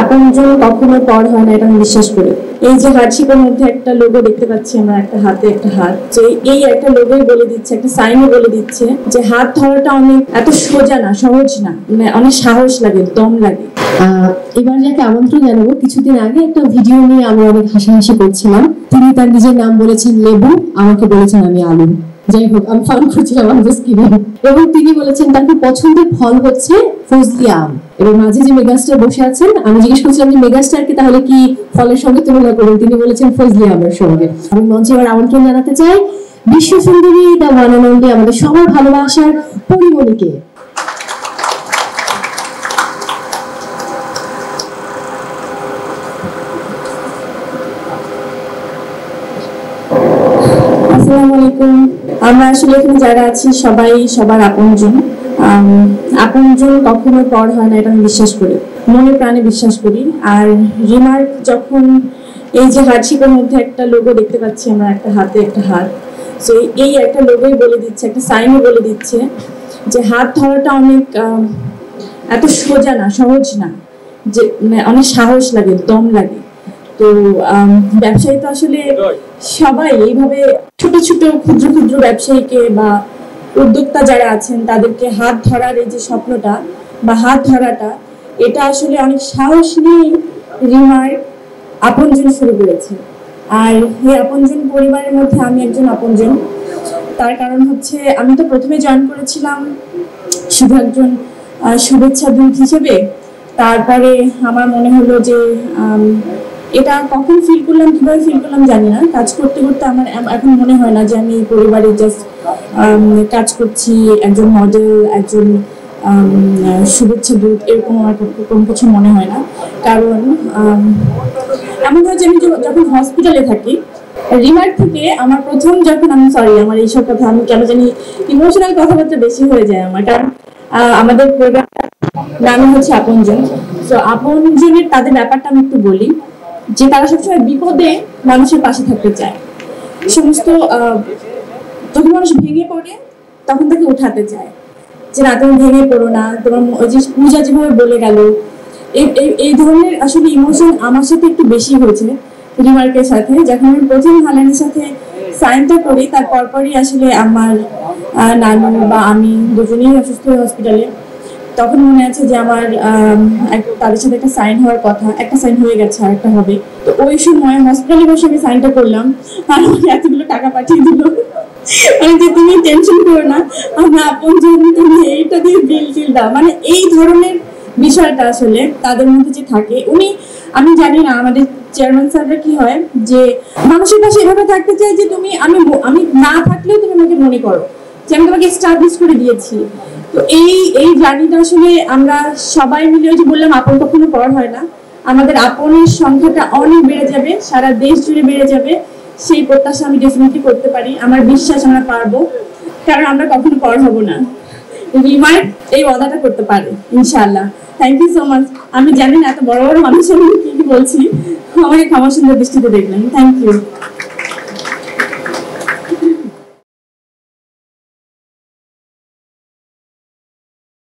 আপনজন কখনো পর হয় না, এটা আমি বিশ্বাস করি। এই যে হার্টশেপের মধ্যে একটা লোগো দেখতে পাচ্ছি আমরা, একটা হাতে একটা হাত, যে এই একটা লোগোই বলে দিচ্ছে, একটা সাইনও বলে দিচ্ছে যে হাত ধরাটা অনেক এত সোজা না, সহজ না, মানে অনেক সাহস লাগে, দম লাগে। এবার যাকে আমন্ত্রণ জানাবো, কিছুদিন আগে একটা ভিডিও নিয়ে আমি অনেক হাসাহাসি করছিলাম। তিনি তার নিজের নাম বলেছেন লেবু, আমাকে বলেছেন আমি আলু। যাই হোক, আমি ফান করছিলাম এবং তিনি বলেছেন তার খুব পছন্দের ফল হচ্ছে ফজলি আম। এবং মাঝে যে মেগাস্টার বসে আছেন, আমি জিজ্ঞেস করছিলাম যে মেগাস্টারকে তাহলে কি ফলের সঙ্গে তুলনা করুন, তিনি বলেছেন ফজলি আমের সঙ্গে। আমি মঞ্চে এবার আমন্ত্রণ জানাতে চাই বিশ্ব সুন্দরী, দা ওয়ান অ্যান্ড অনলি, আমাদের সবার ভালোবাসার পরিমণিকে। আসসালামু আলাইকুম। আমরা আসলে এখানে যারা আছি সবাই সবার আপনজন। আপনজন কখনো পর হয় না, এটা আমি বিশ্বাস করি, মনে প্রাণে বিশ্বাস করি। আর রিমার্ক যখন এই যে হার্টশেপের মধ্যে একটা লোগো দেখতে পাচ্ছি আমরা, একটা হাতে একটা হাত, তো এই একটা লোগোই বলে দিচ্ছে, একটা সাইনও বলে দিচ্ছে যে হাত ধরাটা অনেক এত সোজা না, সহজ না, যে অনেক সাহস লাগে, দম লাগে। তো ব্যবসায়ী তো আসলে সবাই এইভাবে ছোট ছোট ক্ষুদ্র ক্ষুদ্র ব্যবসায়ীকে বা উদ্যোক্তা যারা আছেন তাদেরকে হাত ধরার এই যে স্বপ্নটা বা হাত ধরাটা, এটা আসলে অনেক সাহস নিয়ে রিমার আপনজন শুরু করেছে। আর এই আপনজন পরিবারের মধ্যে আমি একজন আপনজন। তার কারণ হচ্ছে আমি তো প্রথমে জয়েন করেছিলাম শুধু একজন শুভেচ্ছা দূত হিসেবে। তারপরে আমার মনে হলো যে এটা কখন ফিল করলাম, কিভাবে ফিল করলাম জানি না, কাজ করতে করতে আমার এখন মনে হয় না যে আমি পরিবারে জাস্ট কাজ করছি, একজন মডেল, একজন শুভেচ্ছা দূত, এরকম আমার কোনো কিছু মনে হয় না। কারণ এমন হয় যে আমি যখন হসপিটালে থাকি, রিমার্ক থেকে আমার প্রথম যখন আমার এইসব কথা আমি কেন জানি ইমোশনাল কথাবার্তা বেশি হয়ে যায় আমার, কারণ আমাদের পরিবার নামই হচ্ছে আপনজন। তো আপনজনের তাদের ব্যাপারটা আমি একটু বলি, যে তারা সবসময় বিপদে মানুষের পাশে থাকতে চায়। সমস্ত যখন মানুষ ভেঙে পড়ে তখন তাকে উঠাতে চায়, যে না তুমি ভেঙে পড়ো না, তোমার ওই যে পূজা যেভাবে বলে গেল, এই ধরনের আসলে ইমোশন আমার সাথে একটু বেশি হয়েছে রিমার্কের সাথে। যখন আমি প্রথম হালানের সাথে সাইনটা করি, তার পরপরই আসলে আমার নানু বা আমি দুজনেই অসুস্থ হয়ে হসপিটালে। তখন মনে আছে যে আমার তাদের সাথে একটা সাইন হওয়ার কথা, একটা সাইন হয়ে গেছে, আর একটা হবে। তো ওই সময় হসপিটালে বসে আমি সাইনটা করলাম, আর আমাকে এতগুলো টাকা পাঠিয়ে দিল, মানে যে তুমি টেনশন করো না, আমরা আপনজন, তুমি এইটা দিয়ে বিল টিল দাও। মানে এই ধরনের বিষয়টা আসলে তাদের মধ্যে যে থাকে, আমি জানি না আমাদের চেয়ারম্যান স্যাররা কি হয়, যে মানুষের পাশে এভাবে থাকতে চায় যে তুমি আমি না থাকলেও তুমি আমাকে মনে করো যে আমি তোমাকে এস্টাবলিশ করে দিয়েছি। তো এই জার্নিটা আসলে আমরা সবাই মিলে, ওই যে বললাম আপন কখনো পর হয় না, আমাদের আপনের সংখ্যাটা অনেক বেড়ে যাবে, সারা দেশ জুড়ে বেড়ে যাবে, সেই প্রত্যাশা আমি ডেফিনেটলি করতে পারি। আমার বিশ্বাস আমরা পারবো, কারণ আমরা কখনো পর হব না। রিমার এই ওয়াদাটা করতে পারে ইনশাআল্লাহ। Thank you so much. আমি জানি না এত বড় বড় মানুষ আমি কি বলছি, আমাকে ক্ষমা সুন্দর দৃষ্টিতে দেখলেন। Thank you.